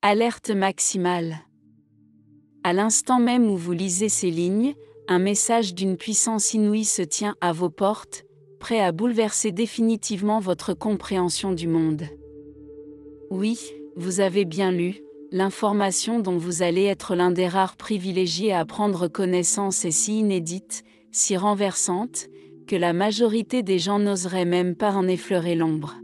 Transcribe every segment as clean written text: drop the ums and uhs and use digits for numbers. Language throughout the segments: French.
Alerte maximale. À l'instant même où vous lisez ces lignes, un message d'une puissance inouïe se tient à vos portes, prêt à bouleverser définitivement votre compréhension du monde. Oui, vous avez bien lu, l'information dont vous allez être l'un des rares privilégiés à prendre connaissance est si inédite, si renversante, que la majorité des gens n'oseraient même pas en effleurer l'ombre.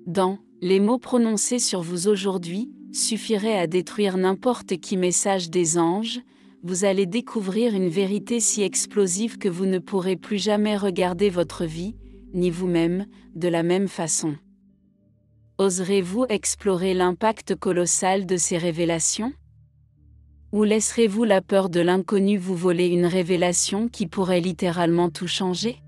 Dans les mots prononcés sur vous aujourd'hui suffirait à détruire n'importe qui message des anges, vous allez découvrir une vérité si explosive que vous ne pourrez plus jamais regarder votre vie, ni vous-même, de la même façon. Oserez-vous explorer l'impact colossal de ces révélations? Ou laisserez-vous la peur de l'inconnu vous voler une révélation qui pourrait littéralement tout changer?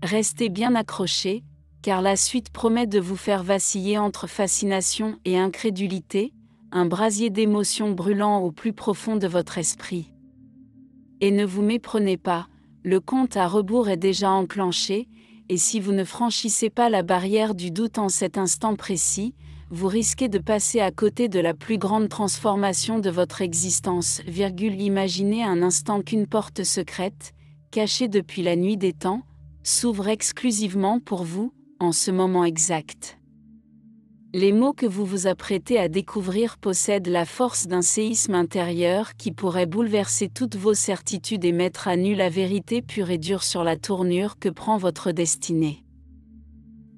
Restez bien accrochés, car la suite promet de vous faire vaciller entre fascination et incrédulité, un brasier d'émotions brûlant au plus profond de votre esprit. Et ne vous méprenez pas, le compte à rebours est déjà enclenché, et si vous ne franchissez pas la barrière du doute en cet instant précis, vous risquez de passer à côté de la plus grande transformation de votre existence. Imaginez un instant qu'une porte secrète, cachée depuis la nuit des temps, s'ouvre exclusivement pour vous, en ce moment exact. Les mots que vous vous apprêtez à découvrir possèdent la force d'un séisme intérieur qui pourrait bouleverser toutes vos certitudes et mettre à nu la vérité pure et dure sur la tournure que prend votre destinée.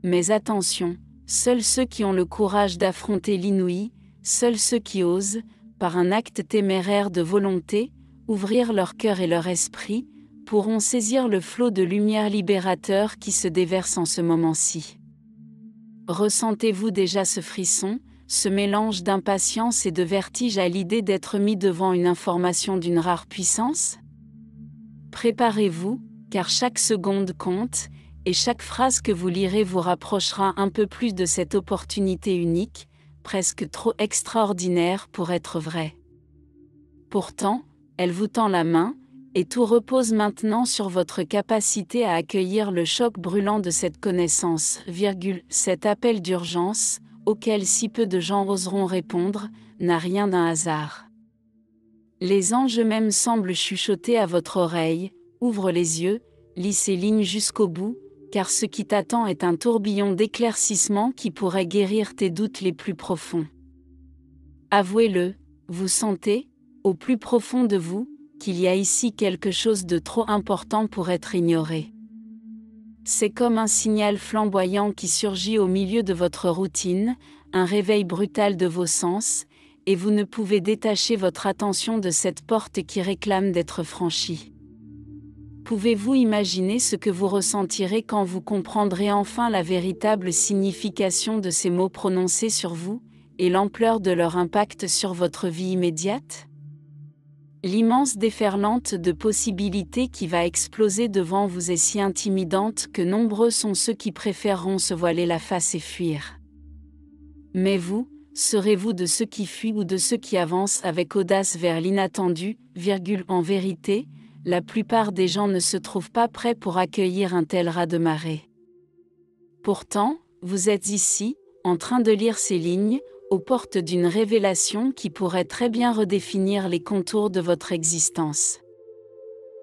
Mais attention, seuls ceux qui ont le courage d'affronter l'inouï, seuls ceux qui osent, par un acte téméraire de volonté, ouvrir leur cœur et leur esprit, pourront saisir le flot de lumière libérateur qui se déverse en ce moment-ci. Ressentez-vous déjà ce frisson, ce mélange d'impatience et de vertige à l'idée d'être mis devant une information d'une rare puissance? Préparez-vous, car chaque seconde compte, et chaque phrase que vous lirez vous rapprochera un peu plus de cette opportunité unique, presque trop extraordinaire pour être vraie. Pourtant, elle vous tend la main, et tout repose maintenant sur votre capacité à accueillir le choc brûlant de cette connaissance, cet appel d'urgence, auquel si peu de gens oseront répondre, n'a rien d'un hasard. Les anges eux-mêmes semblent chuchoter à votre oreille, ouvre les yeux, lis ces lignes jusqu'au bout, car ce qui t'attend est un tourbillon d'éclaircissement qui pourrait guérir tes doutes les plus profonds. Avouez-le, vous sentez, au plus profond de vous, qu'il y a ici quelque chose de trop important pour être ignoré. C'est comme un signal flamboyant qui surgit au milieu de votre routine, un réveil brutal de vos sens, et vous ne pouvez détacher votre attention de cette porte qui réclame d'être franchie. Pouvez-vous imaginer ce que vous ressentirez quand vous comprendrez enfin la véritable signification de ces mots prononcés sur vous, et l'ampleur de leur impact sur votre vie immédiate? L'immense déferlante de possibilités qui va exploser devant vous est si intimidante que nombreux sont ceux qui préféreront se voiler la face et fuir. Mais vous, serez-vous de ceux qui fuient ou de ceux qui avancent avec audace vers l'inattendu, en vérité, la plupart des gens ne se trouvent pas prêts pour accueillir un tel raz-de-marée. Pourtant, vous êtes ici, en train de lire ces lignes, aux portes d'une révélation qui pourrait très bien redéfinir les contours de votre existence.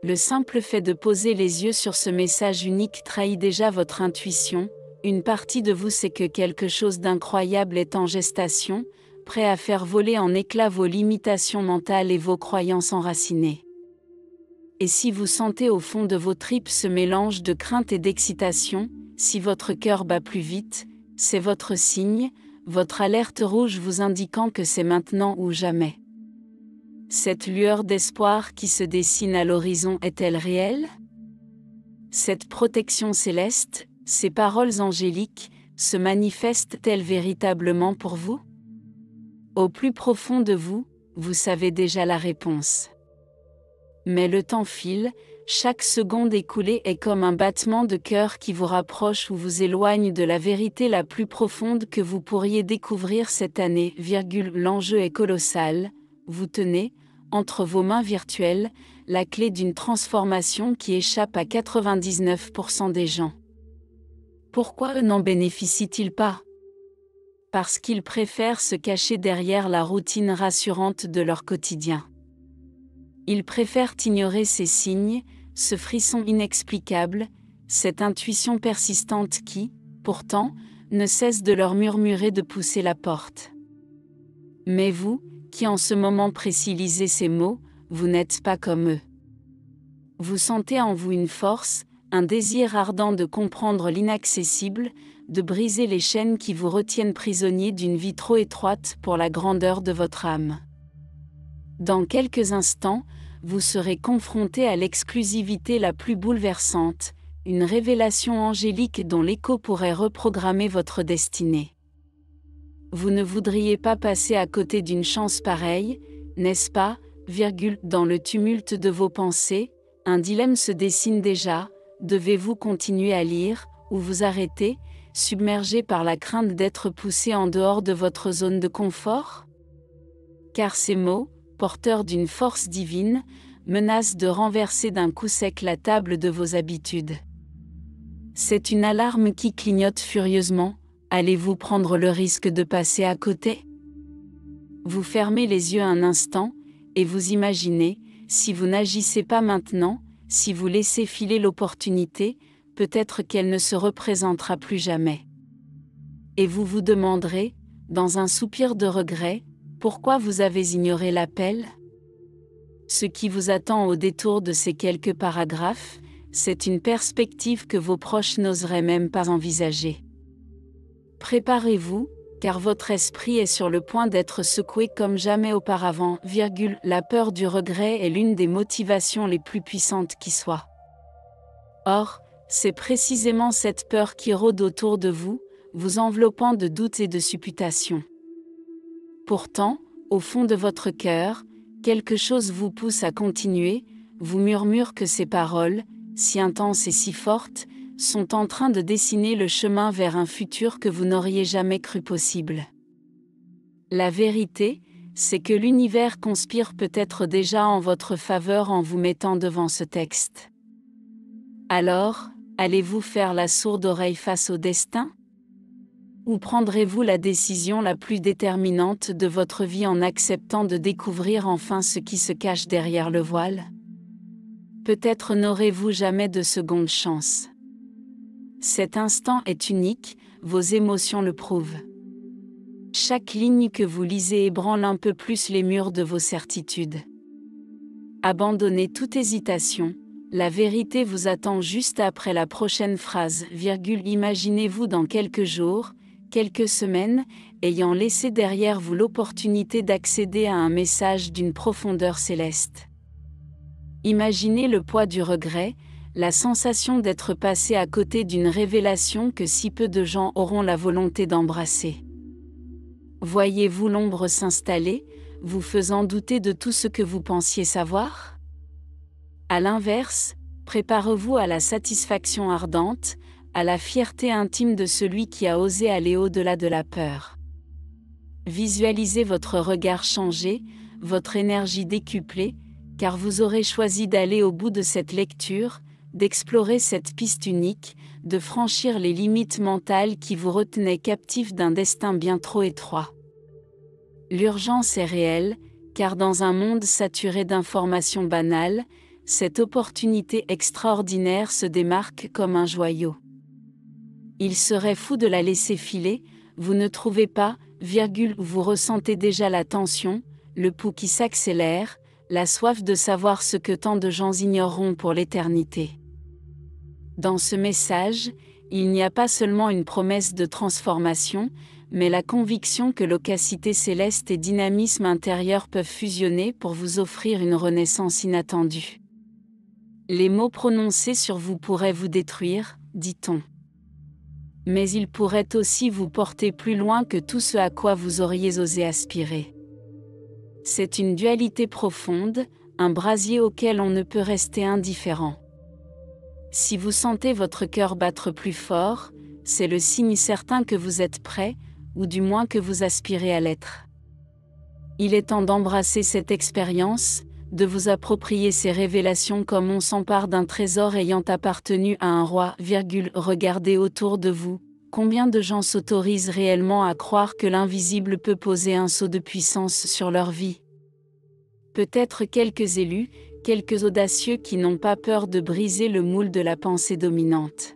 Le simple fait de poser les yeux sur ce message unique trahit déjà votre intuition, une partie de vous sait que quelque chose d'incroyable est en gestation, prêt à faire voler en éclats vos limitations mentales et vos croyances enracinées. Et si vous sentez au fond de vos tripes ce mélange de crainte et d'excitation, si votre cœur bat plus vite, c'est votre signe, votre alerte rouge vous indiquant que c'est maintenant ou jamais. Cette lueur d'espoir qui se dessine à l'horizon est-elle réelle? Cette protection céleste, ces paroles angéliques, se manifestent-elles véritablement pour vous? Au plus profond de vous, vous savez déjà la réponse. Mais le temps file, chaque seconde écoulée est comme un battement de cœur qui vous rapproche ou vous éloigne de la vérité la plus profonde que vous pourriez découvrir cette année. L'enjeu est colossal, vous tenez, entre vos mains virtuelles, la clé d'une transformation qui échappe à 99% des gens. Pourquoi eux n'en bénéficient-ils pas? parce qu'ils préfèrent se cacher derrière la routine rassurante de leur quotidien. Ils préfèrent ignorer ces signes, ce frisson inexplicable, cette intuition persistante qui, pourtant, ne cesse de leur murmurer de pousser la porte. Mais vous, qui en ce moment précis lisez ces mots, vous n'êtes pas comme eux. Vous sentez en vous une force, un désir ardent de comprendre l'inaccessible, de briser les chaînes qui vous retiennent prisonnier d'une vie trop étroite pour la grandeur de votre âme. Dans quelques instants, vous serez confronté à l'exclusivité la plus bouleversante, une révélation angélique dont l'écho pourrait reprogrammer votre destinée. Vous ne voudriez pas passer à côté d'une chance pareille, n'est-ce pas, dans le tumulte de vos pensées, un dilemme se dessine déjà, devez-vous continuer à lire, ou vous arrêter, submergé par la crainte d'être poussé en dehors de votre zone de confort? Car ces mots, porteurs d'une force divine, menacent de renverser d'un coup sec la table de vos habitudes. C'est une alarme qui clignote furieusement. Allez-vous prendre le risque de passer à côté? Vous fermez les yeux un instant, et vous imaginez, si vous n'agissez pas maintenant, si vous laissez filer l'opportunité, peut-être qu'elle ne se représentera plus jamais. Et vous vous demanderez, dans un soupir de regret, pourquoi vous avez ignoré l'appel? Ce qui vous attend au détour de ces quelques paragraphes, c'est une perspective que vos proches n'oseraient même pas envisager. Préparez-vous, car votre esprit est sur le point d'être secoué comme jamais auparavant, la peur du regret est l'une des motivations les plus puissantes qui soient. Or, c'est précisément cette peur qui rôde autour de vous, vous enveloppant de doutes et de supputations. Pourtant, au fond de votre cœur, quelque chose vous pousse à continuer, vous murmure que ces paroles, si intenses et si fortes, sont en train de dessiner le chemin vers un futur que vous n'auriez jamais cru possible. La vérité, c'est que l'univers conspire peut-être déjà en votre faveur en vous mettant devant ce texte. Alors, allez-vous faire la sourde oreille face au destin? Ou prendrez-vous la décision la plus déterminante de votre vie en acceptant de découvrir enfin ce qui se cache derrière le voile? Peut-être n'aurez-vous jamais de seconde chance. Cet instant est unique, vos émotions le prouvent. Chaque ligne que vous lisez ébranle un peu plus les murs de vos certitudes. Abandonnez toute hésitation, la vérité vous attend juste après la prochaine phrase, imaginez-vous dans quelques jours, quelques semaines, ayant laissé derrière vous l'opportunité d'accéder à un message d'une profondeur céleste. Imaginez le poids du regret, la sensation d'être passé à côté d'une révélation que si peu de gens auront la volonté d'embrasser. Voyez-vous l'ombre s'installer, vous faisant douter de tout ce que vous pensiez savoir? À l'inverse, préparez-vous à la satisfaction ardente, à la fierté intime de celui qui a osé aller au-delà de la peur. Visualisez votre regard changer, votre énergie décuplée, car vous aurez choisi d'aller au bout de cette lecture, d'explorer cette piste unique, de franchir les limites mentales qui vous retenaient captifs d'un destin bien trop étroit. L'urgence est réelle, car dans un monde saturé d'informations banales, cette opportunité extraordinaire se démarque comme un joyau. Il serait fou de la laisser filer, vous ne trouvez pas, vous ressentez déjà la tension, le pouls qui s'accélère, la soif de savoir ce que tant de gens ignoreront pour l'éternité. Dans ce message, il n'y a pas seulement une promesse de transformation, mais la conviction que l'opacité céleste et dynamisme intérieur peuvent fusionner pour vous offrir une renaissance inattendue. Les mots prononcés sur vous pourraient vous détruire, dit-on. Mais ils pourraient aussi vous porter plus loin que tout ce à quoi vous auriez osé aspirer. C'est une dualité profonde, un brasier auquel on ne peut rester indifférent. Si vous sentez votre cœur battre plus fort, c'est le signe certain que vous êtes prêt, ou du moins que vous aspirez à l'être. Il est temps d'embrasser cette expérience, de vous approprier ces révélations comme on s'empare d'un trésor ayant appartenu à un roi, regardez autour de vous, combien de gens s'autorisent réellement à croire que l'invisible peut poser un sceau de puissance sur leur vie? Peut-être quelques élus, quelques audacieux qui n'ont pas peur de briser le moule de la pensée dominante.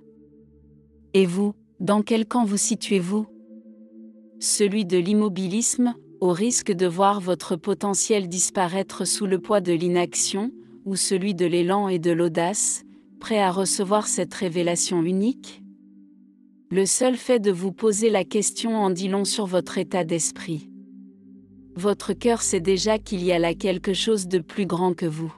Et vous, dans quel camp vous situez-vous? Celui de l'immobilisme, au risque de voir votre potentiel disparaître sous le poids de l'inaction, ou celui de l'élan et de l'audace, prêt à recevoir cette révélation unique? Le seul fait de vous poser la question en dit long sur votre état d'esprit. Votre cœur sait déjà qu'il y a là quelque chose de plus grand que vous.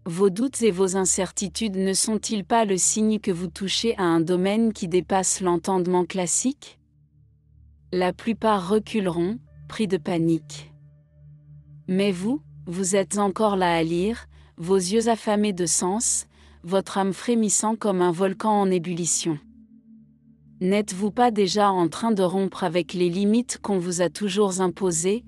Vos doutes et vos incertitudes ne sont-ils pas le signe que vous touchez à un domaine qui dépasse l'entendement classique? La plupart reculeront, pris de panique. Mais vous, vous êtes encore là à lire, vos yeux affamés de sens, votre âme frémissant comme un volcan en ébullition. N'êtes-vous pas déjà en train de rompre avec les limites qu'on vous a toujours imposées,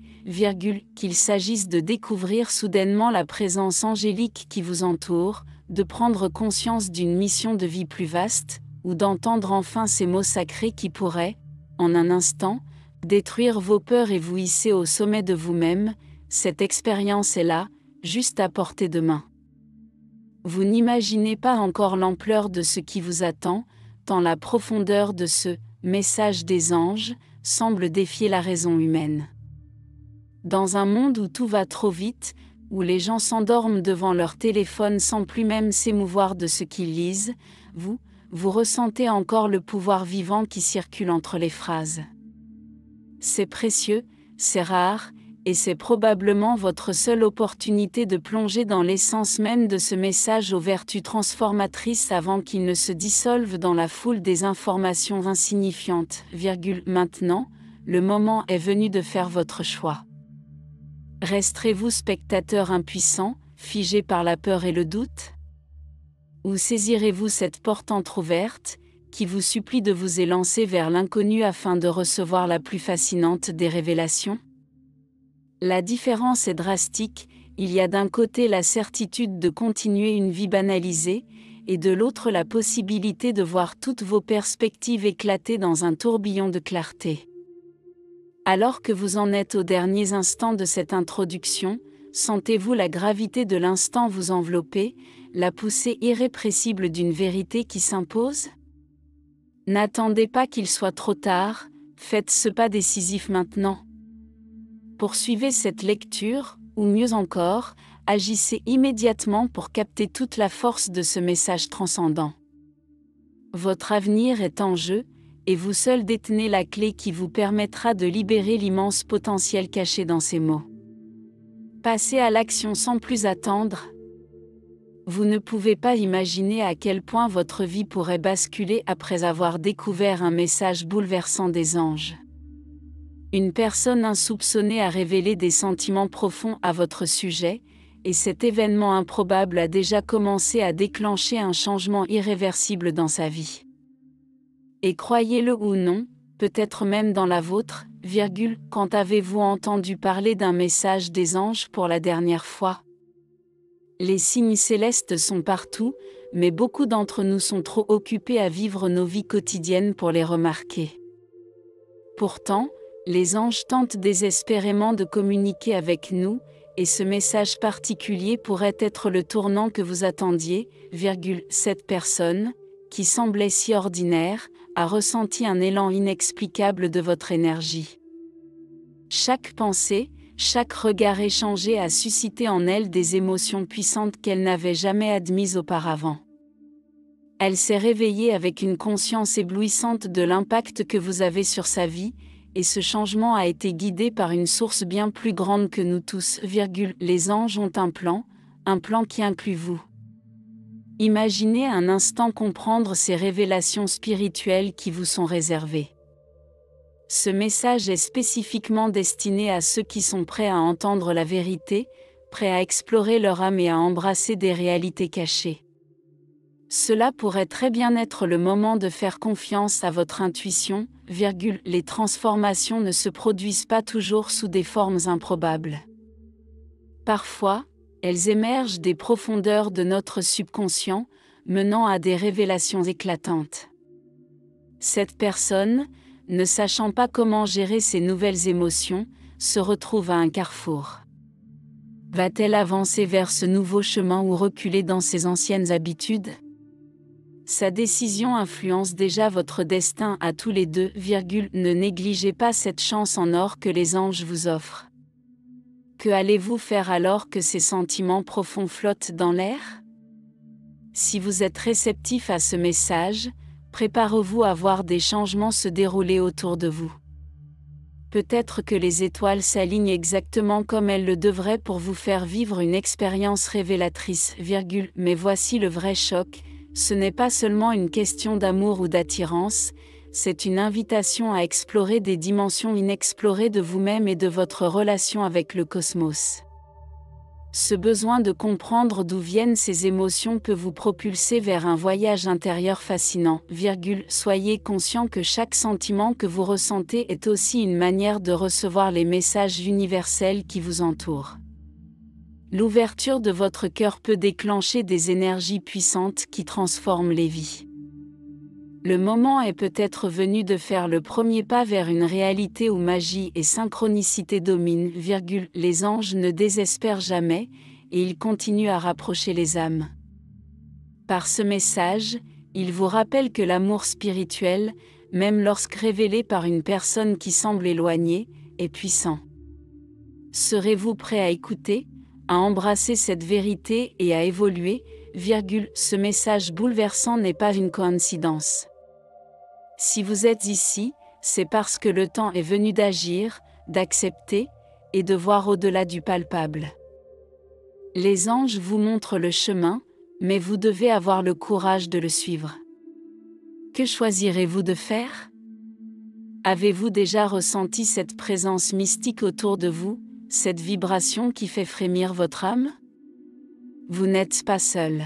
qu'il s'agisse de découvrir soudainement la présence angélique qui vous entoure, de prendre conscience d'une mission de vie plus vaste, ou d'entendre enfin ces mots sacrés qui pourraient, en un instant, détruire vos peurs et vous hisser au sommet de vous-même? Cette expérience est là, juste à portée de main. Vous n'imaginez pas encore l'ampleur de ce qui vous attend, tant la profondeur de ce « message des anges » semble défier la raison humaine. Dans un monde où tout va trop vite, où les gens s'endorment devant leur téléphone sans plus même s'émouvoir de ce qu'ils lisent, vous ressentez encore le pouvoir vivant qui circule entre les phrases. C'est précieux, c'est rare, et c'est probablement votre seule opportunité de plonger dans l'essence même de ce message aux vertus transformatrices avant qu'il ne se dissolve dans la foule des informations insignifiantes. Maintenant, le moment est venu de faire votre choix. Resterez-vous spectateur impuissant, figé par la peur et le doute? Ou saisirez-vous cette porte entr'ouverte, qui vous supplie de vous élancer vers l'inconnu afin de recevoir la plus fascinante des révélations? La différence est drastique, il y a d'un côté la certitude de continuer une vie banalisée, et de l'autre la possibilité de voir toutes vos perspectives éclater dans un tourbillon de clarté. Alors que vous en êtes aux derniers instants de cette introduction, sentez-vous la gravité de l'instant vous envelopper, la poussée irrépressible d'une vérité qui s'impose? N'attendez pas qu'il soit trop tard, faites ce pas décisif maintenant. Poursuivez cette lecture, ou mieux encore, agissez immédiatement pour capter toute la force de ce message transcendant. Votre avenir est en jeu, et vous seul détenez la clé qui vous permettra de libérer l'immense potentiel caché dans ces mots. Passez à l'action sans plus attendre. Vous ne pouvez pas imaginer à quel point votre vie pourrait basculer après avoir découvert un message bouleversant des anges. Une personne insoupçonnée a révélé des sentiments profonds à votre sujet, et cet événement improbable a déjà commencé à déclencher un changement irréversible dans sa vie. Et croyez-le ou non, peut-être même dans la vôtre, quand avez-vous entendu parler d'un message des anges pour la dernière fois? Les signes célestes sont partout, mais beaucoup d'entre nous sont trop occupés à vivre nos vies quotidiennes pour les remarquer. Pourtant, les anges tentent désespérément de communiquer avec nous, et ce message particulier pourrait être le tournant que vous attendiez, cette personne, qui semblait si ordinaire, a ressenti un élan inexplicable de votre énergie. Chaque pensée, chaque regard échangé a suscité en elle des émotions puissantes qu'elle n'avait jamais admises auparavant. Elle s'est réveillée avec une conscience éblouissante de l'impact que vous avez sur sa vie, et ce changement a été guidé par une source bien plus grande que nous tous, les anges ont un plan qui inclut vous. Imaginez un instant comprendre ces révélations spirituelles qui vous sont réservées. Ce message est spécifiquement destiné à ceux qui sont prêts à entendre la vérité, prêts à explorer leur âme et à embrasser des réalités cachées. Cela pourrait très bien être le moment de faire confiance à votre intuition, les transformations ne se produisent pas toujours sous des formes improbables. Parfois, elles émergent des profondeurs de notre subconscient, menant à des révélations éclatantes. Cette personne, ne sachant pas comment gérer ses nouvelles émotions, se retrouve à un carrefour. Va-t-elle avancer vers ce nouveau chemin ou reculer dans ses anciennes habitudes? Sa décision influence déjà votre destin à tous les deux, ne négligez pas cette chance en or que les anges vous offrent. Que allez-vous faire alors que ces sentiments profonds flottent dans l'air? Si vous êtes réceptif à ce message, préparez-vous à voir des changements se dérouler autour de vous. Peut-être que les étoiles s'alignent exactement comme elles le devraient pour vous faire vivre une expérience révélatrice, mais voici le vrai choc, ce n'est pas seulement une question d'amour ou d'attirance, c'est une invitation à explorer des dimensions inexplorées de vous-même et de votre relation avec le cosmos. Ce besoin de comprendre d'où viennent ces émotions peut vous propulser vers un voyage intérieur fascinant, soyez conscient que chaque sentiment que vous ressentez est aussi une manière de recevoir les messages universels qui vous entourent. L'ouverture de votre cœur peut déclencher des énergies puissantes qui transforment les vies. Le moment est peut-être venu de faire le premier pas vers une réalité où magie et synchronicité dominent, les anges ne désespèrent jamais, et ils continuent à rapprocher les âmes. Par ce message, ils vous rappellent que l'amour spirituel, même lorsque révélé par une personne qui semble éloignée, est puissant. Serez-vous prêt à écouter, à embrasser cette vérité et à évoluer, ce message bouleversant n'est pas une coïncidence. Si vous êtes ici, c'est parce que le temps est venu d'agir, d'accepter, et de voir au-delà du palpable. Les anges vous montrent le chemin, mais vous devez avoir le courage de le suivre. Que choisirez-vous de faire? Avez-vous déjà ressenti cette présence mystique autour de vous, cette vibration qui fait frémir votre âme? Vous n'êtes pas seul.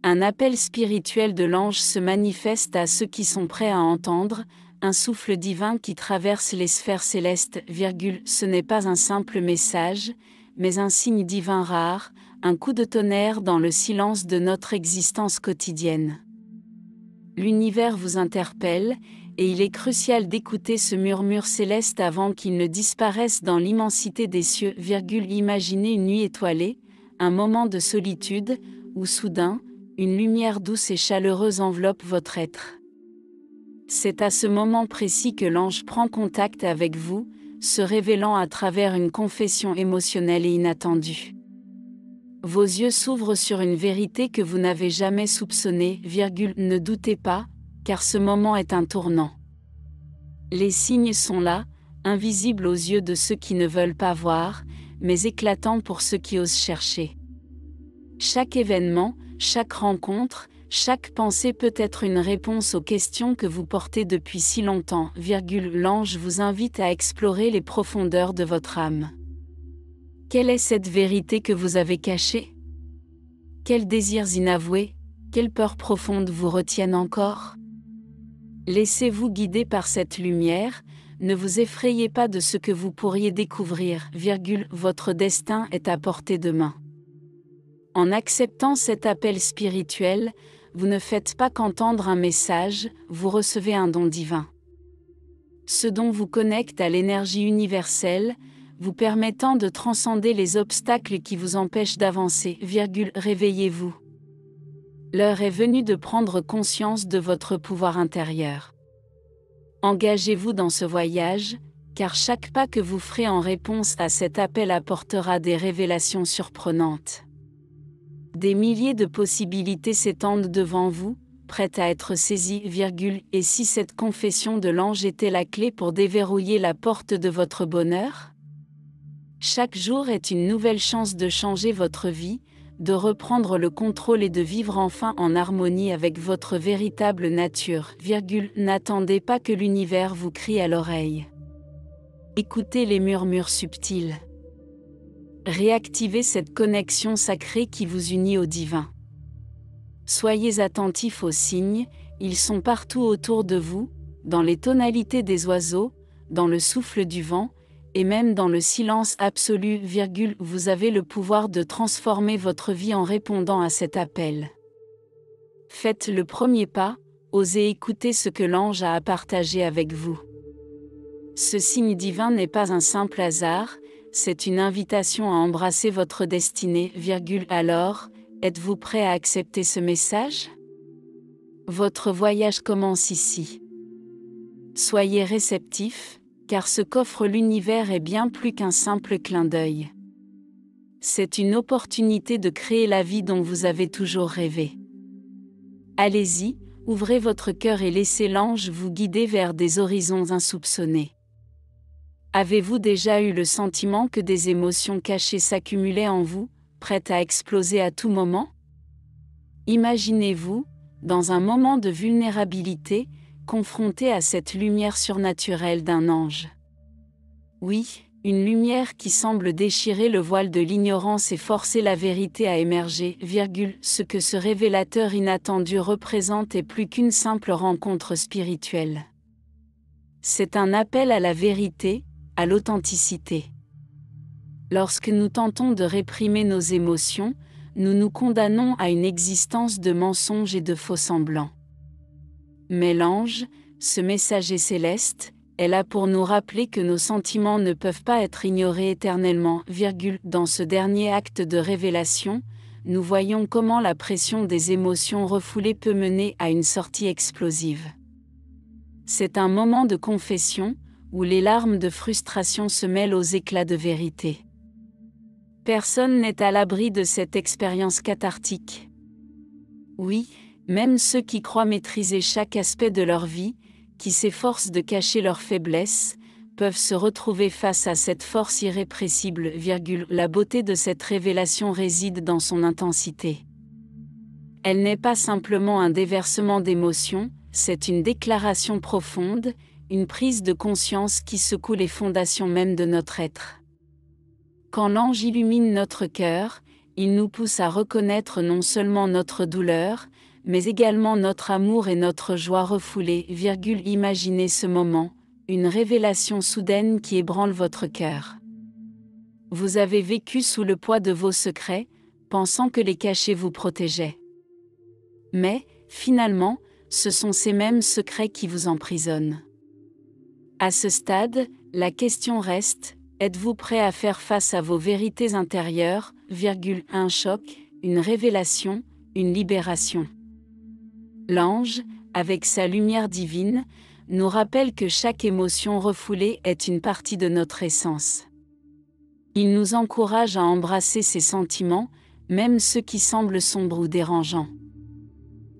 Un appel spirituel de l'ange se manifeste à ceux qui sont prêts à entendre, un souffle divin qui traverse les sphères célestes, ce n'est pas un simple message, mais un signe divin rare, un coup de tonnerre dans le silence de notre existence quotidienne. L'univers vous interpelle, et il est crucial d'écouter ce murmure céleste avant qu'il ne disparaisse dans l'immensité des cieux, imaginez une nuit étoilée, un moment de solitude, où soudain, une lumière douce et chaleureuse enveloppe votre être. C'est à ce moment précis que l'ange prend contact avec vous, se révélant à travers une confession émotionnelle et inattendue. Vos yeux s'ouvrent sur une vérité que vous n'avez jamais soupçonnée, ne doutez pas, car ce moment est un tournant. Les signes sont là, invisibles aux yeux de ceux qui ne veulent pas voir, mais éclatants pour ceux qui osent chercher. Chaque événement, chaque rencontre, chaque pensée peut être une réponse aux questions que vous portez depuis si longtemps, l'ange vous invite à explorer les profondeurs de votre âme. Quelle est cette vérité que vous avez cachée? Quels désirs inavoués, quelles peurs profondes vous retiennent encore? Laissez-vous guider par cette lumière, ne vous effrayez pas de ce que vous pourriez découvrir, votre destin est à portée de main. En acceptant cet appel spirituel, vous ne faites pas qu'entendre un message, vous recevez un don divin. Ce don vous connecte à l'énergie universelle, vous permettant de transcender les obstacles qui vous empêchent d'avancer, réveillez-vous. L'heure est venue de prendre conscience de votre pouvoir intérieur. Engagez-vous dans ce voyage, car chaque pas que vous ferez en réponse à cet appel apportera des révélations surprenantes. Des milliers de possibilités s'étendent devant vous, prêtes à être saisies, et si cette confession de l'ange était la clé pour déverrouiller la porte de votre bonheur? Chaque jour est une nouvelle chance de changer votre vie, de reprendre le contrôle et de vivre enfin en harmonie avec votre véritable nature, n'attendez pas que l'univers vous crie à l'oreille. Écoutez les murmures subtils. Réactivez cette connexion sacrée qui vous unit au divin. Soyez attentifs aux signes, ils sont partout autour de vous, dans les tonalités des oiseaux, dans le souffle du vent, et même dans le silence absolu, vous avez le pouvoir de transformer votre vie en répondant à cet appel. Faites le premier pas, osez écouter ce que l'ange a à partager avec vous. Ce signe divin n'est pas un simple hasard, c'est une invitation à embrasser votre destinée, alors, êtes-vous prêt à accepter ce message? Votre voyage commence ici. Soyez réceptifs, car ce qu'offre l'univers est bien plus qu'un simple clin d'œil. C'est une opportunité de créer la vie dont vous avez toujours rêvé. Allez-y, ouvrez votre cœur et laissez l'ange vous guider vers des horizons insoupçonnés. Avez-vous déjà eu le sentiment que des émotions cachées s'accumulaient en vous, prêtes à exploser à tout moment? Imaginez-vous, dans un moment de vulnérabilité, confronté à cette lumière surnaturelle d'un ange. Oui, une lumière qui semble déchirer le voile de l'ignorance et forcer la vérité à émerger, ce que ce révélateur inattendu représente est plus qu'une simple rencontre spirituelle. C'est un appel à la vérité, à l'authenticité. Lorsque nous tentons de réprimer nos émotions, nous nous condamnons à une existence de mensonges et de faux-semblants. Mais l'ange, ce messager céleste, est là pour nous rappeler que nos sentiments ne peuvent pas être ignorés éternellement, Dans ce dernier acte de révélation, nous voyons comment la pression des émotions refoulées peut mener à une sortie explosive. C'est un moment de confession, où les larmes de frustration se mêlent aux éclats de vérité. Personne n'est à l'abri de cette expérience cathartique. Oui, même ceux qui croient maîtriser chaque aspect de leur vie, qui s'efforcent de cacher leurs faiblesses, peuvent se retrouver face à cette force irrépressible, La beauté de cette révélation réside dans son intensité. Elle n'est pas simplement un déversement d'émotions, c'est une déclaration profonde, une prise de conscience qui secoue les fondations même de notre être. Quand l'ange illumine notre cœur, il nous pousse à reconnaître non seulement notre douleur, mais également notre amour et notre joie refoulée, Imaginez ce moment, une révélation soudaine qui ébranle votre cœur. Vous avez vécu sous le poids de vos secrets, pensant que les cachets vous protégeaient. Mais, finalement, ce sont ces mêmes secrets qui vous emprisonnent. À ce stade, la question reste, êtes-vous prêt à faire face à vos vérités intérieures, un choc, une révélation, une libération. L'ange, avec sa lumière divine, nous rappelle que chaque émotion refoulée est une partie de notre essence. Il nous encourage à embrasser ces sentiments, même ceux qui semblent sombres ou dérangeants.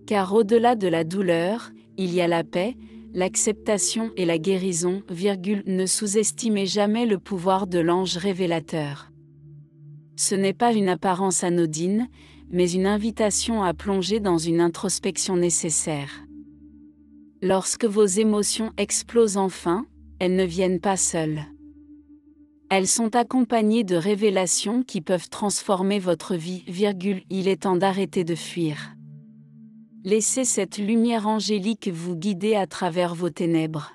Car au-delà de la douleur, il y a la paix, l'acceptation et la guérison, ne sous-estimez jamais le pouvoir de l'ange révélateur. Ce n'est pas une apparence anodine, mais une invitation à plonger dans une introspection nécessaire. Lorsque vos émotions explosent enfin, elles ne viennent pas seules. Elles sont accompagnées de révélations qui peuvent transformer votre vie, il est temps d'arrêter de fuir. Laissez cette lumière angélique vous guider à travers vos ténèbres.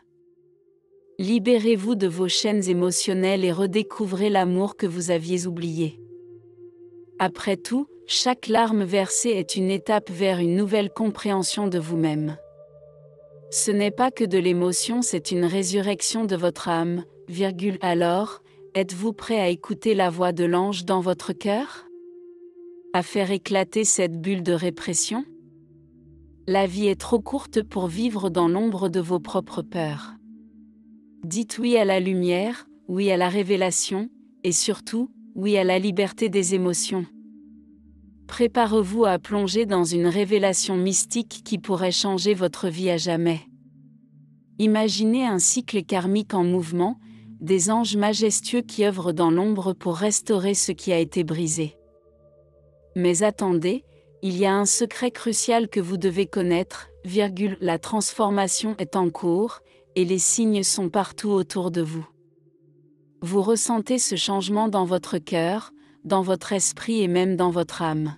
Libérez-vous de vos chaînes émotionnelles et redécouvrez l'amour que vous aviez oublié. Après tout, chaque larme versée est une étape vers une nouvelle compréhension de vous-même. Ce n'est pas que de l'émotion, c'est une résurrection de votre âme, alors, êtes-vous prêt à écouter la voix de l'ange dans votre cœur? À faire éclater cette bulle de répression? La vie est trop courte pour vivre dans l'ombre de vos propres peurs. Dites oui à la lumière, oui à la révélation, et surtout, oui à la liberté des émotions. Préparez-vous à plonger dans une révélation mystique qui pourrait changer votre vie à jamais. Imaginez un cycle karmique en mouvement, des anges majestueux qui œuvrent dans l'ombre pour restaurer ce qui a été brisé. Mais attendez, il y a un secret crucial que vous devez connaître, la transformation est en cours, et les signes sont partout autour de vous. Vous ressentez ce changement dans votre cœur, dans votre esprit et même dans votre âme.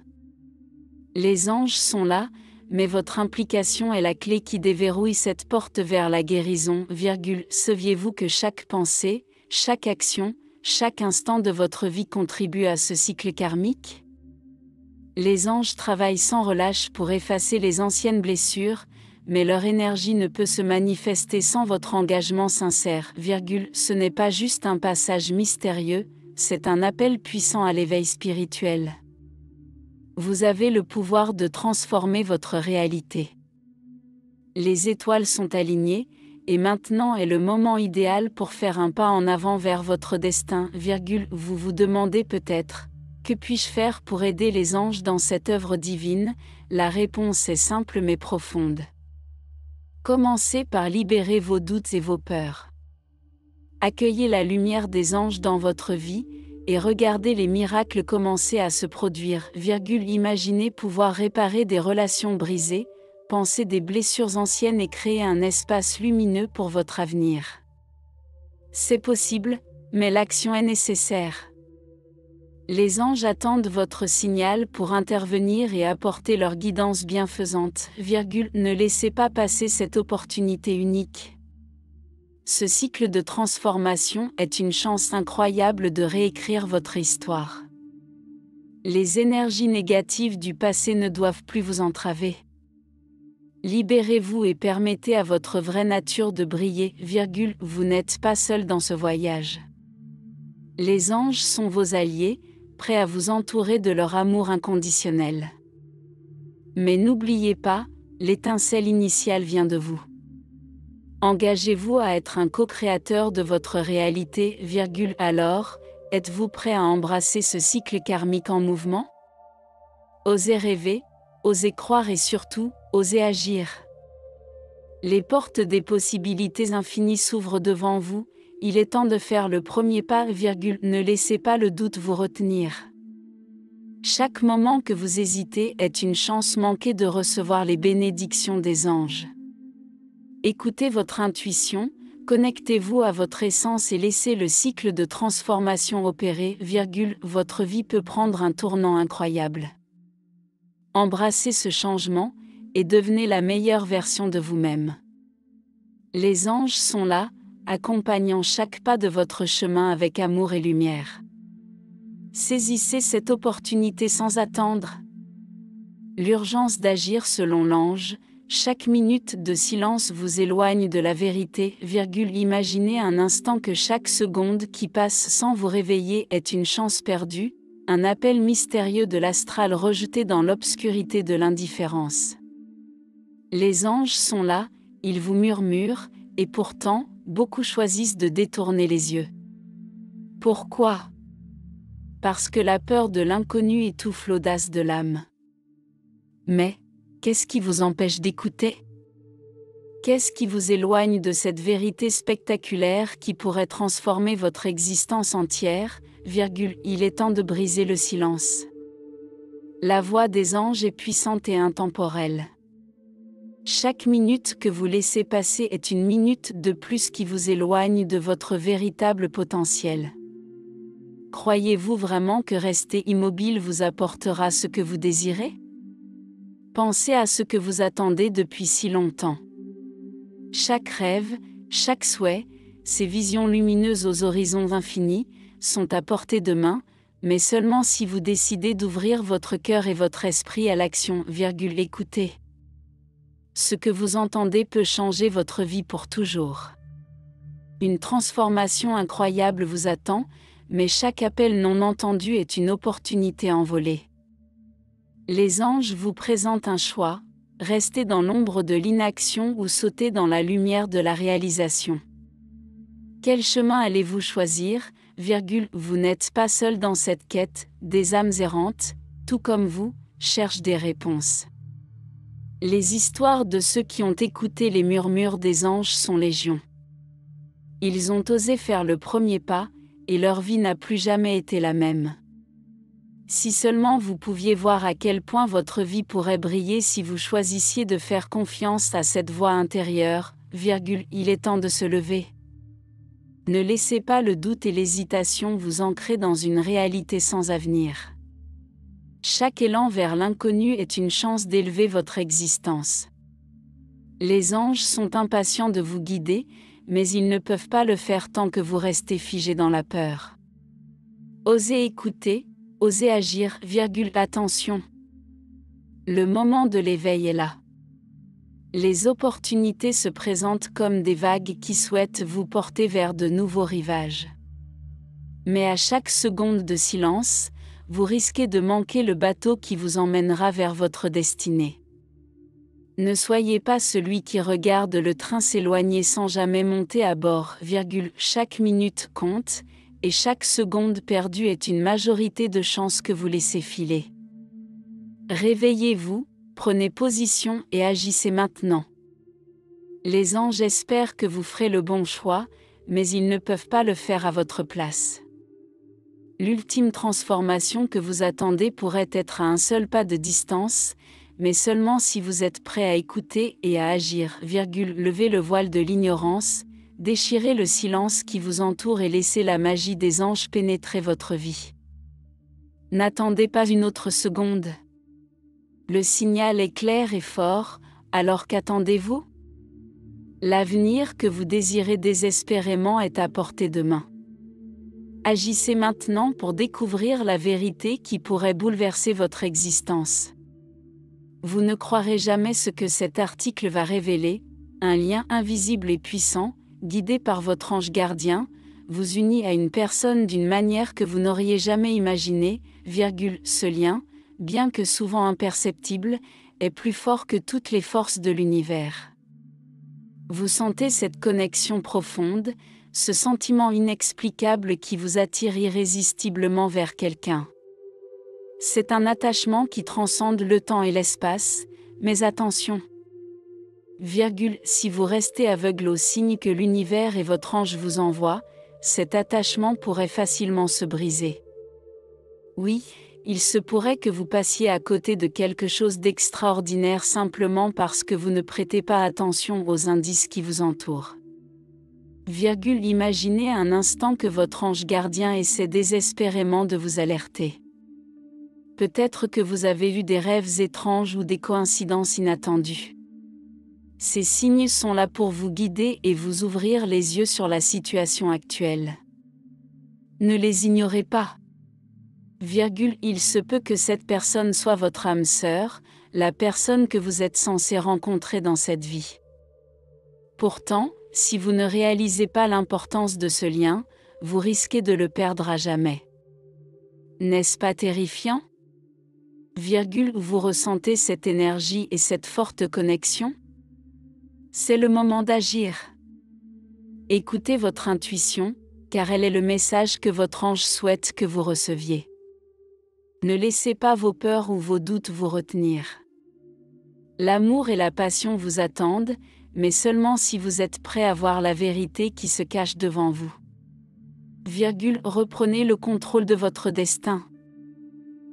Les anges sont là, mais votre implication est la clé qui déverrouille cette porte vers la guérison, Saviez-vous que chaque pensée, chaque action, chaque instant de votre vie contribue à ce cycle karmique? Les anges travaillent sans relâche pour effacer les anciennes blessures, mais leur énergie ne peut se manifester sans votre engagement sincère, ce n'est pas juste un passage mystérieux, c'est un appel puissant à l'éveil spirituel. Vous avez le pouvoir de transformer votre réalité. Les étoiles sont alignées, et maintenant est le moment idéal pour faire un pas en avant vers votre destin, vous vous demandez peut-être, que puis-je faire pour aider les anges dans cette œuvre divine? La réponse est simple mais profonde. Commencez par libérer vos doutes et vos peurs. Accueillez la lumière des anges dans votre vie, et regardez les miracles commencer à se produire, imaginez pouvoir réparer des relations brisées, penser des blessures anciennes et créer un espace lumineux pour votre avenir. C'est possible, mais l'action est nécessaire. Les anges attendent votre signal pour intervenir et apporter leur guidance bienfaisante, ne laissez pas passer cette opportunité unique. Ce cycle de transformation est une chance incroyable de réécrire votre histoire. Les énergies négatives du passé ne doivent plus vous entraver. Libérez-vous et permettez à votre vraie nature de briller, vous n'êtes pas seul dans ce voyage. Les anges sont vos alliés, prêts à vous entourer de leur amour inconditionnel. Mais n'oubliez pas, l'étincelle initiale vient de vous. Engagez-vous à être un co-créateur de votre réalité, alors, êtes-vous prêt à embrasser ce cycle karmique en mouvement? Osez rêver, osez croire et surtout, osez agir. Les portes des possibilités infinies s'ouvrent devant vous, il est temps de faire le premier pas, ne laissez pas le doute vous retenir. Chaque moment que vous hésitez est une chance manquée de recevoir les bénédictions des anges. Écoutez votre intuition, connectez-vous à votre essence et laissez le cycle de transformation opérer, votre vie peut prendre un tournant incroyable. Embrassez ce changement, et devenez la meilleure version de vous-même. Les anges sont là, accompagnant chaque pas de votre chemin avec amour et lumière. Saisissez cette opportunité sans attendre. L'urgence d'agir selon l'ange, chaque minute de silence vous éloigne de la vérité, imaginez un instant que chaque seconde qui passe sans vous réveiller est une chance perdue, un appel mystérieux de l'astral rejeté dans l'obscurité de l'indifférence. Les anges sont là, ils vous murmurent, et pourtant, beaucoup choisissent de détourner les yeux. Pourquoi? Parce que la peur de l'inconnu étouffe l'audace de l'âme. Mais, qu'est-ce qui vous empêche d'écouter? Qu'est-ce qui vous éloigne de cette vérité spectaculaire qui pourrait transformer votre existence entière, il est temps de briser le silence. La voix des anges est puissante et intemporelle. Chaque minute que vous laissez passer est une minute de plus qui vous éloigne de votre véritable potentiel. Croyez-vous vraiment que rester immobile vous apportera ce que vous désirez? Pensez à ce que vous attendez depuis si longtemps. Chaque rêve, chaque souhait, ces visions lumineuses aux horizons infinis, sont à portée de main, mais seulement si vous décidez d'ouvrir votre cœur et votre esprit à l'action, écoutez. Ce que vous entendez peut changer votre vie pour toujours. Une transformation incroyable vous attend, mais chaque appel non entendu est une opportunité envolée. Les anges vous présentent un choix, rester dans l'ombre de l'inaction ou sauter dans la lumière de la réalisation. Quel chemin allez-vous choisir, vous n'êtes pas seul dans cette quête, des âmes errantes, tout comme vous, cherchent des réponses. Les histoires de ceux qui ont écouté les murmures des anges sont légion. Ils ont osé faire le premier pas, et leur vie n'a plus jamais été la même. Si seulement vous pouviez voir à quel point votre vie pourrait briller si vous choisissiez de faire confiance à cette voix intérieure, il est temps de se lever. Ne laissez pas le doute et l'hésitation vous ancrer dans une réalité sans avenir. Chaque élan vers l'inconnu est une chance d'élever votre existence. Les anges sont impatients de vous guider, mais ils ne peuvent pas le faire tant que vous restez figé dans la peur. Osez écouter, osez agir, attention. Le moment de l'éveil est là. Les opportunités se présentent comme des vagues qui souhaitent vous porter vers de nouveaux rivages. Mais à chaque seconde de silence, vous risquez de manquer le bateau qui vous emmènera vers votre destinée. Ne soyez pas celui qui regarde le train s'éloigner sans jamais monter à bord, chaque minute compte, et chaque seconde perdue est une majorité de chances que vous laissez filer. Réveillez-vous, prenez position et agissez maintenant. Les anges espèrent que vous ferez le bon choix, mais ils ne peuvent pas le faire à votre place. L'ultime transformation que vous attendez pourrait être à un seul pas de distance, mais seulement si vous êtes prêt à écouter et à agir. Levez le voile de l'ignorance, déchirez le silence qui vous entoure et laissez la magie des anges pénétrer votre vie. N'attendez pas une autre seconde. Le signal est clair et fort, alors qu'attendez-vous ? L'avenir que vous désirez désespérément est à portée de main. Agissez maintenant pour découvrir la vérité qui pourrait bouleverser votre existence. Vous ne croirez jamais ce que cet article va révéler, un lien invisible et puissant, guidé par votre ange gardien, vous unit à une personne d'une manière que vous n'auriez jamais imaginée, ce lien, bien que souvent imperceptible, est plus fort que toutes les forces de l'univers. Vous sentez cette connexion profonde, ce sentiment inexplicable qui vous attire irrésistiblement vers quelqu'un. C'est un attachement qui transcende le temps et l'espace, mais attention. Si vous restez aveugle aux signes que l'univers et votre ange vous envoient, cet attachement pourrait facilement se briser. Oui, il se pourrait que vous passiez à côté de quelque chose d'extraordinaire simplement parce que vous ne prêtez pas attention aux indices qui vous entourent. Imaginez un instant que votre ange gardien essaie désespérément de vous alerter. Peut-être que vous avez eu des rêves étranges ou des coïncidences inattendues. Ces signes sont là pour vous guider et vous ouvrir les yeux sur la situation actuelle. Ne les ignorez pas. Il se peut que cette personne soit votre âme sœur, la personne que vous êtes censé rencontrer dans cette vie. Pourtant, si vous ne réalisez pas l'importance de ce lien, vous risquez de le perdre à jamais. N'est-ce pas terrifiant ? Vous ressentez cette énergie et cette forte connexion ? C'est le moment d'agir. Écoutez votre intuition, car elle est le message que votre ange souhaite que vous receviez. Ne laissez pas vos peurs ou vos doutes vous retenir. L'amour et la passion vous attendent, mais seulement si vous êtes prêt à voir la vérité qui se cache devant vous. Reprenez le contrôle de votre destin.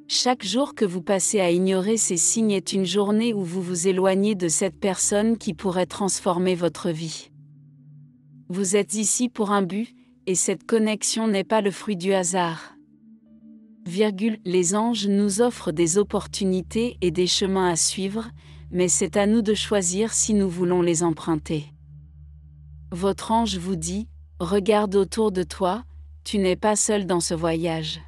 Chaque jour que vous passez à ignorer ces signes est une journée où vous vous éloignez de cette personne qui pourrait transformer votre vie. Vous êtes ici pour un but, et cette connexion n'est pas le fruit du hasard. Les anges nous offrent des opportunités et des chemins à suivre, mais c'est à nous de choisir si nous voulons les emprunter. Votre ange vous dit, regarde autour de toi, tu n'es pas seul dans ce voyage.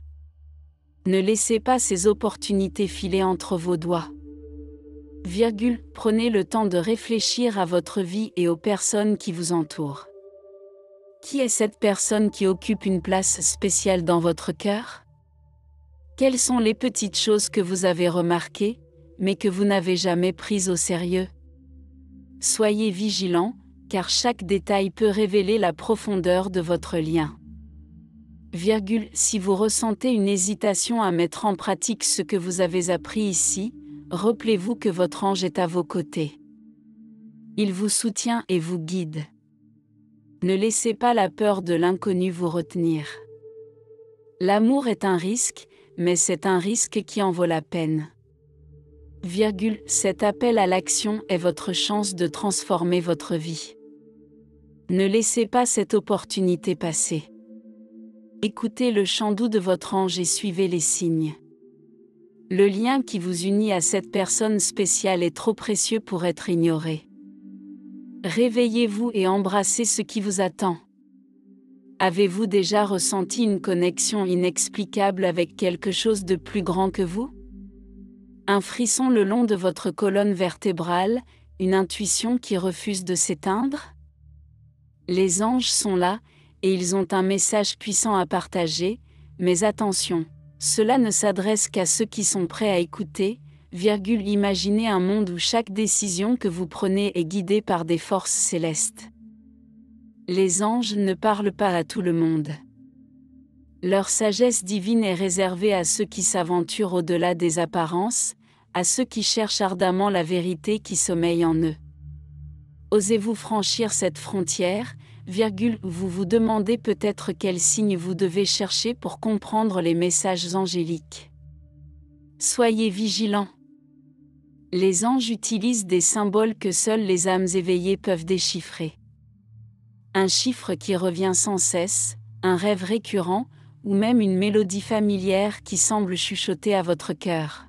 Ne laissez pas ces opportunités filer entre vos doigts. Prenez le temps de réfléchir à votre vie et aux personnes qui vous entourent. Qui est cette personne qui occupe une place spéciale dans votre cœur ? Quelles sont les petites choses que vous avez remarquées, mais que vous n'avez jamais prises au sérieux ? Soyez vigilants, car chaque détail peut révéler la profondeur de votre lien. Si vous ressentez une hésitation à mettre en pratique ce que vous avez appris ici, rappelez-vous que votre ange est à vos côtés. Il vous soutient et vous guide. Ne laissez pas la peur de l'inconnu vous retenir. L'amour est un risque, mais c'est un risque qui en vaut la peine. Cet appel à l'action est votre chance de transformer votre vie. Ne laissez pas cette opportunité passer. Écoutez le chant doux de votre ange et suivez les signes. Le lien qui vous unit à cette personne spéciale est trop précieux pour être ignoré. Réveillez-vous et embrassez ce qui vous attend. Avez-vous déjà ressenti une connexion inexplicable avec quelque chose de plus grand que vous ? Un frisson le long de votre colonne vertébrale, une intuition qui refuse de s'éteindre? Les anges sont là, et ils ont un message puissant à partager, mais attention, cela ne s'adresse qu'à ceux qui sont prêts à écouter. Imaginez un monde où chaque décision que vous prenez est guidée par des forces célestes. Les anges ne parlent pas à tout le monde. Leur sagesse divine est réservée à ceux qui s'aventurent au-delà des apparences, à ceux qui cherchent ardemment la vérité qui sommeille en eux. Osez-vous franchir cette frontière, vous vous demandez peut-être quel signe vous devez chercher pour comprendre les messages angéliques. Soyez vigilants. Les anges utilisent des symboles que seules les âmes éveillées peuvent déchiffrer. Un chiffre qui revient sans cesse, un rêve récurrent, ou même une mélodie familière qui semble chuchoter à votre cœur.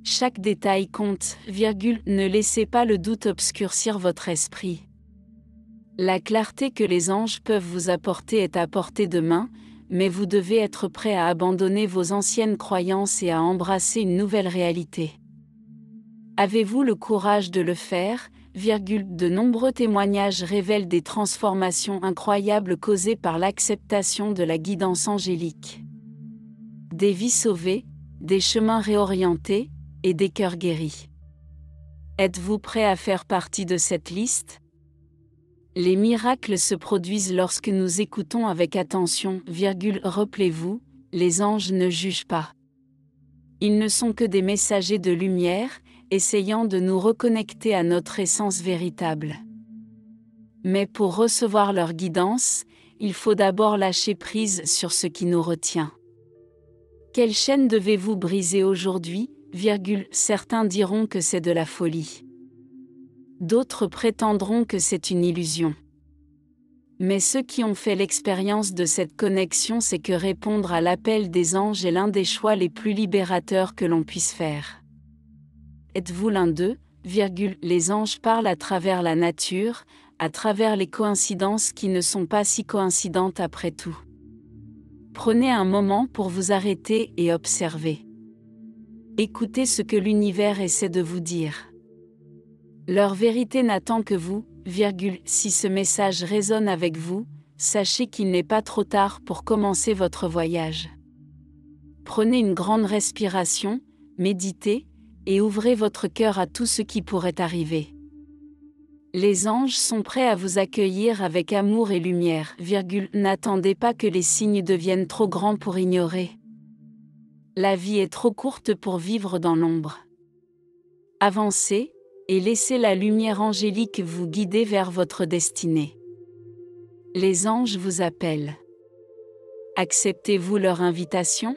Chaque détail compte, ne laissez pas le doute obscurcir votre esprit. La clarté que les anges peuvent vous apporter est à portée de main, mais vous devez être prêt à abandonner vos anciennes croyances et à embrasser une nouvelle réalité. Avez-vous le courage de le faire? De nombreux témoignages révèlent des transformations incroyables causées par l'acceptation de la guidance angélique. Des vies sauvées, des chemins réorientés, et des cœurs guéris. Êtes-vous prêt à faire partie de cette liste? Les miracles se produisent lorsque nous écoutons avec attention, rappelez-vous, les anges ne jugent pas. Ils ne sont que des messagers de lumière, essayant de nous reconnecter à notre essence véritable. Mais pour recevoir leur guidance, il faut d'abord lâcher prise sur ce qui nous retient. Quelle chaîne devez-vous briser aujourd'hui? Certains diront que c'est de la folie. D'autres prétendront que c'est une illusion. Mais ceux qui ont fait l'expérience de cette connexion savent que répondre à l'appel des anges est l'un des choix les plus libérateurs que l'on puisse faire. Êtes-vous l'un d'eux? Les anges parlent à travers la nature, à travers les coïncidences qui ne sont pas si coïncidentes après tout. Prenez un moment pour vous arrêter et observer. Écoutez ce que l'univers essaie de vous dire. Leur vérité n'attend que vous, si ce message résonne avec vous, sachez qu'il n'est pas trop tard pour commencer votre voyage. Prenez une grande respiration, méditez, et ouvrez votre cœur à tout ce qui pourrait arriver. Les anges sont prêts à vous accueillir avec amour et lumière, n'attendez pas que les signes deviennent trop grands pour ignorer. La vie est trop courte pour vivre dans l'ombre. Avancez, et laissez la lumière angélique vous guider vers votre destinée. Les anges vous appellent. Acceptez-vous leur invitation?